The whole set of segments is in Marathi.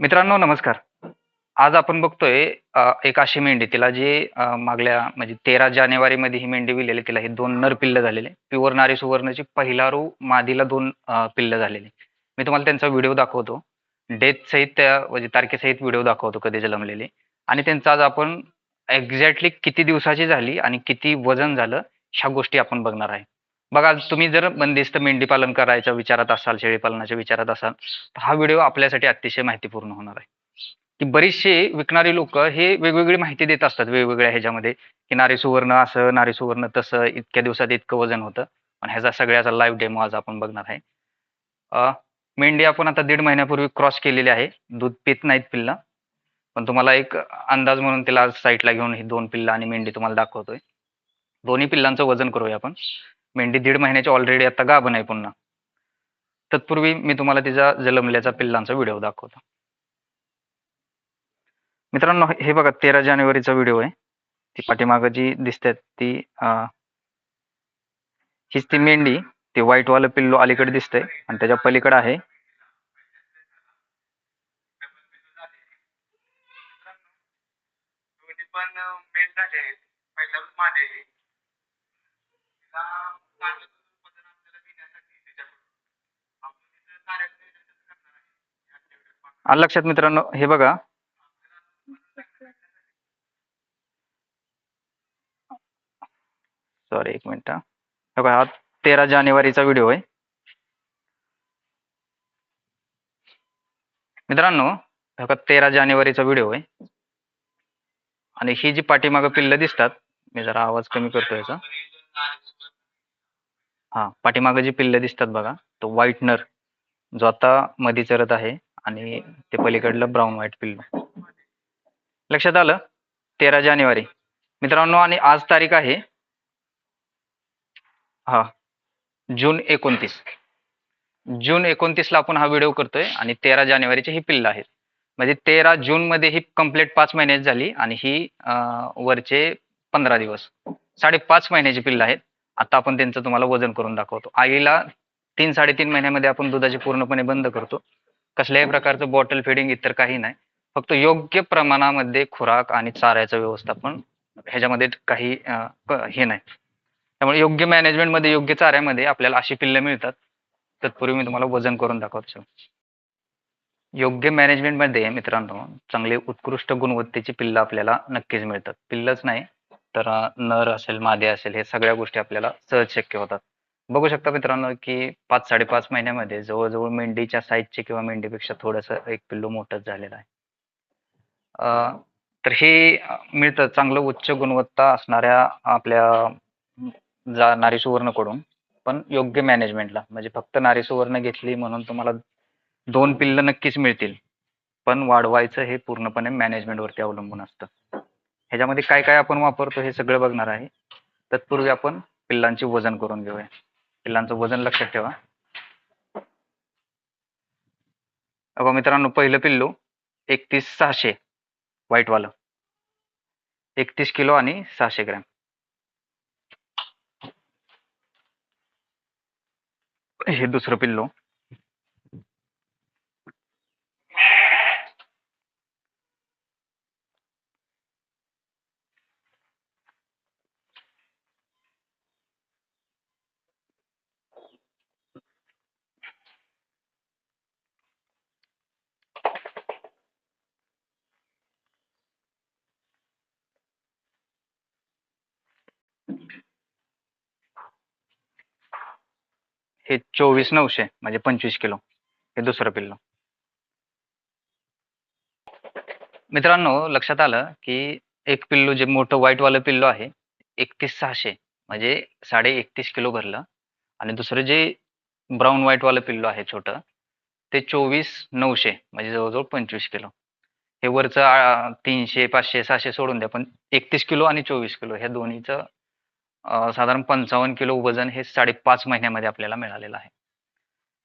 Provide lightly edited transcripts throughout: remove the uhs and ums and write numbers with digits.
मित्रांनो नमस्कार. आज आपण बघतोय एक अशी मेंढी तिला जी मागल्या म्हणजे 13 जानेवारीमध्ये ही मेंढी विलेली. तिला हे 2 नर पिल्लं झालेले. प्युअर नारी सुवर्णची पहिलारू मादीला 2 पिल्लं झालेली. मी तुम्हाला त्यांचा व्हिडिओ दाखवतो. डेट सहित त्या म्हणजे तारखेसहित व्हिडिओ दाखवतो कधी जन्मलेले आणि त्यांचा आज आपण एक्झॅक्टली किती दिवसाची झाली आणि किती वजन झालं ह्या गोष्टी आपण बघणार आहे. बघा तुम्ही जर बंदिस्त मेंढी पालन करायच्या विचारात असाल, शेळीपालनाच्या विचारात असाल, तर हा व्हिडिओ आपल्यासाठी अतिशय माहितीपूर्ण होणार आहे. की बरीचशी विकणारी लोक हे वेगवेगळी माहिती देत असतात वेगवेगळ्या ह्याच्यामध्ये की नारी सुवर्ण असं नारी सुवर्ण तसं इतक्या दिवसात इतकं वजन होतं. आणि ह्याचा सगळ्याचा लाईव्ह डेमो आज आपण बघणार आहे. अ, मेंढी आपण आता 1.5 महिन्यापूर्वी क्रॉस केलेली आहे. दूध पित नाहीत पिल्लं. पण तुम्हाला एक अंदाज म्हणून तिला आज साईटला घेऊन ही 2 पिल्लं आणि मेंढी तुम्हाला दाखवतोय. दोन्ही पिल्लांचं वजन करूया आपण. मेंढी 1.5 महिन्याची ऑलरेडी आता गाभण आहे पुन्हा. तत्पूर्वी मी तुम्हाला तिचा जन्मल्याचा पिल्लांचा व्हिडिओ दाखवतो. मित्रांनो हे बघा 13 जानेवारीचा व्हिडिओ आहे. ती पाठीमागं जी दिसते ती हीच ती मेंढी. ते व्हाईटवालं पिल्लू अलीकडे दिसतंय आणि त्याच्या पलीकडे आहे आलं लक्षात मित्रांनो. हे बघा सॉरी एक मिनिट. हे बघा हा 13 जानेवारीचा व्हिडिओ आहे. मित्रांनो हे बघा 13 जानेवारीचा व्हिडिओ आहे आणि ही जी पाठीमागं पिल्लं दिसतात, मी जरा आवाज कमी करतो याचा. हा पाठीमागं जी पिल्लं दिसतात बघा, तो व्हाईट नर जो आता मधी चरत आहे आणि ते पलीकडलं ब्राऊन व्हाईट पिल्लू. लक्षात आलं. 13 जानेवारी मित्रांनो आणि आज तारीख आहे हा जून 29. जून 29 ला आपण हा व्हिडिओ करतोय आणि 13 जानेवारीची ही पिल्लं आहेत. म्हणजे 13 जून मध्ये ही कंप्लीट 5 महिन्याची झाली आणि ही वरचे 15 दिवस 5.5 महिन्याची पिल्लं आहेत. आता आपण त्यांचं तुम्हाला वजन करून दाखवतो. आईला 3-3.5 महिन्यामध्ये आपण दुधाची पूर्णपणे बंद करतो. कसल्याही प्रकारचं बॉटल फिडिंग इतर काही नाही. फक्त योग्य प्रमाणामध्ये खुराक आणि चाऱ्याचं व्यवस्थापन ह्याच्यामध्ये काही हे नाही. त्यामुळे योग्य मॅनेजमेंटमध्ये योग्य चाऱ्यामध्ये आपल्याला अशी पिल्लं मिळतात. तत्पूर्वी मी तुम्हाला वजन करून दाखवतो. योग्य मॅनेजमेंटमध्ये मित्रांनो चांगले उत्कृष्ट गुणवत्तेची पिल्लं आपल्याला नक्कीच मिळतात. पिल्लंच नाही तर नर असेल मादी असेल हे सगळ्या गोष्टी आपल्याला सहज शक्य होतात. बघू शकता मित्रांनो की 5-5.5 महिन्यामध्ये जवळजवळ मेंढीच्या साईजचे किंवा मेंढीपेक्षा थोडंसं एक पिल्लू मोठंच झालेलं आहे. तर हे मिळतं चांगलं उच्च गुणवत्ता असणाऱ्या आपल्या नारी सुवर्णकडून. पण योग्य मॅनेजमेंटला म्हणजे फक्त नारी सुवर्ण घेतली म्हणून तुम्हाला 2 पिल्लं नक्कीच मिळतील. पण वाढवायचं हे पूर्णपणे मॅनेजमेंटवरती अवलंबून असतं. ह्याच्यामध्ये काय काय आपण वापरतो हे सगळं बघणार आहे. तत्पूर्वी आपण पिल्लांचे वजन करून घेऊया. पिल्लांचं वजन लक्षात ठेवा. बघा मित्रांनो पहिलं पिल्लू 31,600 व्हाईटवालं 31 किलो आणि 600 ग्रॅम. हे दुसरं पिल्लू हे 24,900 म्हणजे 25 किलो. हे दुसरं पिल्लू. मित्रांनो लक्षात आलं की एक पिल्लू जे मोठं व्हाईटवालं पिल्लू आहे 31,600 म्हणजे 31.5 किलो भरलं आणि दुसरं जे ब्राऊन व्हाईटवालं पिल्लू आहे छोटं ते 24,900 म्हणजे जवळजवळ 25 किलो. हे वरचं 300 500 600 सोडून द्या पण 31 किलो आणि 24 किलो ह्या दोन्हीचं साधारण 55 किलो वजन हे 5.5 महिन्यामध्ये आपल्याला मिळालेलं आहे.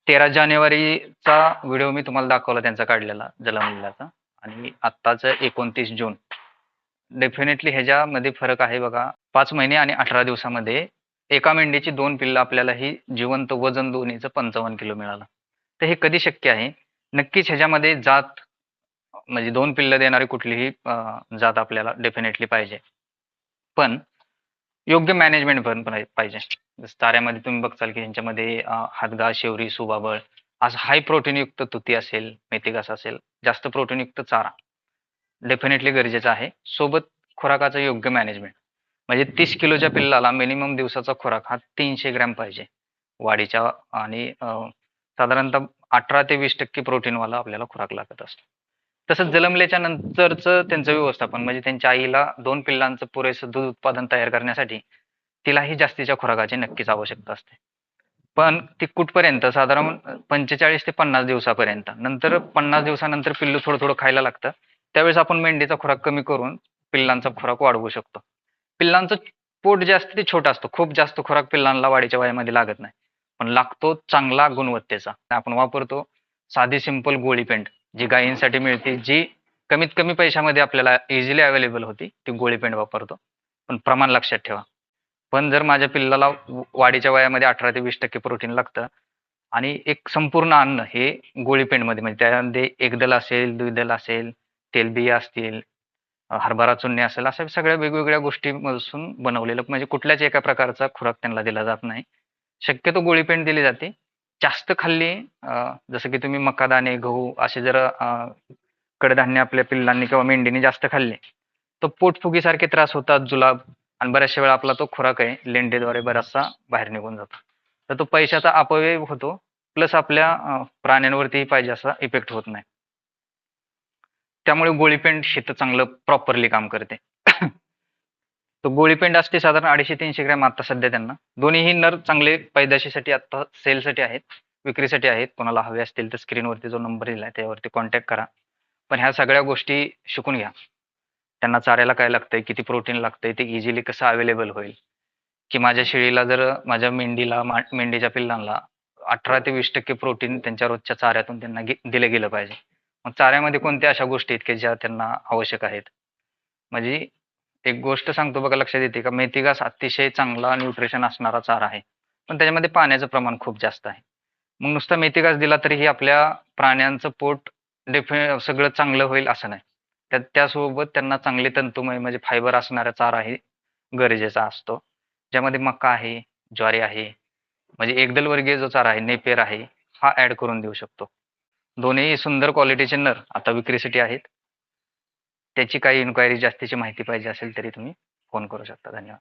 13 जानेवारीचा व्हिडिओ मी तुम्हाला दाखवला त्यांचा काढलेला जन्मलेलाचा आणि आत्ताचं 29 जून. डेफिनेटली ह्याच्यामध्ये फरक आहे बघा. 5 महिने आणि 18 दिवसामध्ये एका मेंढीची 2 पिल्लं आपल्याला ही जिवंत वजन दोन्हीचं 55 किलो मिळालं. तर हे कधी शक्य आहे? नक्कीच ह्याच्यामध्ये जात म्हणजे 2 पिल्लं देणारी कुठलीही जात आपल्याला डेफिनेटली पाहिजे. पण योग्य मॅनेजमेंट पण पाहिजे. जसं चाऱ्यामध्ये तुम्ही बघताल की ह्यांच्यामध्ये हदगा, शेवरी, सुबाबळ असं हाय प्रोटीनयुक्त तुती असेल, मेथी घास असेल, जास्त प्रोटीनयुक्त चारा डेफिनेटली गरजेचं आहे. सोबत खुराकाचं योग्य मॅनेजमेंट. म्हणजे 30 किलोच्या पिल्लाला मिनिमम दिवसाचा खुराक हा 300 ग्रॅम पाहिजे. वाढीच्या आणि साधारणतः 18 ते 20% प्रोटीनवाला आपल्याला खुराक लागत असतो. तसंच जन्मल्याच्या नंतरचं त्यांचं व्यवस्थापन म्हणजे त्यांच्या आईला 2 पिल्लांचं पुरेसं दूध उत्पादन तयार करण्यासाठी तिलाही जास्तीच्या खुराकाची नक्कीच आवश्यकता असते. पण ती कुठपर्यंत साधारण 45 ते 50 दिवसापर्यंत. नंतर 50 दिवसानंतर पिल्लू थोडं-थोडं खायला लागतं. त्यावेळेस आपण मेंढीचा खुराक कमी करून पिल्लांचा खुराक वाढवू शकतो. पिल्लांचं पोट जे असतं ते छोटं असतं. खूप जास्त खुराक पिल्लांना वाढीच्या वयामध्ये लागत नाही. पण लागतो चांगला गुणवत्तेचा. आपण वापरतो साधी सिंपल गोळी पेंड जी गायींसाठी मिळते, जी कमीत कमी पैशामध्ये आपल्याला इझिली अवेलेबल होती. ती गोळी पेंड वापरतो. पण प्रमाण लक्षात ठेवा. पण जर माझ्या पिल्लाला वाढीच्या वयामध्ये 18 ते 20% प्रोटीन लागतं आणि एक संपूर्ण अन्न हे गोळी पेंडमध्ये म्हणजे त्यामध्ये एकदल असेल, द्विदल असेल, तेलबिया असतील, हरभरा चुन्नी असेल, अशा सगळ्या वेगवेगळ्या गोष्टींपासून बनवलेलं म्हणजे कुठल्याच एका प्रकारचा खुराक त्यांना दिला जात नाही. शक्यतो गोळी पेंड दिली जाते. जास्त खाल्ली जसं की तुम्ही मका दाणे, गहू असे जर कडधान्य आपल्या पिल्लांनी किंवा मेंढीने जास्त खाल्ले, तर पोटफुगीसारखे त्रास होतात, जुलाब आणि बऱ्याचशा वेळा आपला तो खुराक आहे लेंडेद्वारे बराचसा बाहेर निघून जातो. तर तो पैशाचा अपव्यय होतो प्लस आपल्या प्राण्यांवरतीही पाहिजे असा इफेक्ट होत नाही. त्यामुळे गोळीपेंड शेत चांगलं प्रॉपरली काम करते. तर गोळीपेंड असते साधारण 250-300 ग्रॅम आता सध्या त्यांना. दोन्हीही नर चांगले पैदाशीसाठी आता सेलसाठी आहेत, विक्रीसाठी आहेत. कोणाला हवे असतील तर स्क्रीनवरती जो नंबर दिलाय त्यावरती कॉन्टॅक्ट करा. पण ह्या सगळ्या गोष्टी शिकून घ्या. त्यांना चाऱ्याला काय लागतंय, किती प्रोटीन लागतंय, ते इझिली कसं अवेलेबल होईल, की माझ्या शेळीला जर माझ्या मेंढीला मेंढीच्या पिल्लांना 18 ते 20% प्रोटीन त्यांच्या रोजच्या चाऱ्यातून त्यांना दिलं गेलं पाहिजे. मग चाऱ्यामध्ये कोणत्या अशा गोष्टी आहेत की ज्या त्यांना आवश्यक आहेत. म्हणजे एक गोष्ट सांगतो बघा लक्षात येते का मेथी-घास अतिशय चांगला न्यूट्रिशन असणारा चारा आहे. पण त्याच्यामध्ये पाण्याचं प्रमाण खूप जास्त आहे. मग नुसता मेथी-घास दिला तरीही आपल्या प्राण्यांचं पोट सगळं चांगलं होईल असं नाही. त्यासोबत त्यांना चांगले तंतुमय म्हणजे फायबर असणारा चाराही गरजेचा असतो. ज्यामध्ये मका आहे, ज्वारी आहे, म्हणजे एकदल वर्गीय जो चारा आहे, नेपियर आहे, हा ॲड करून देऊ शकतो. दोन्ही सुंदर क्वालिटीचे नर आता विक्रीसाठी आहेत. त्याची काही इन्क्वायरी जास्तीची माहिती पाहिजे असेल तरी तुम्ही फोन करू शकता. धन्यवाद.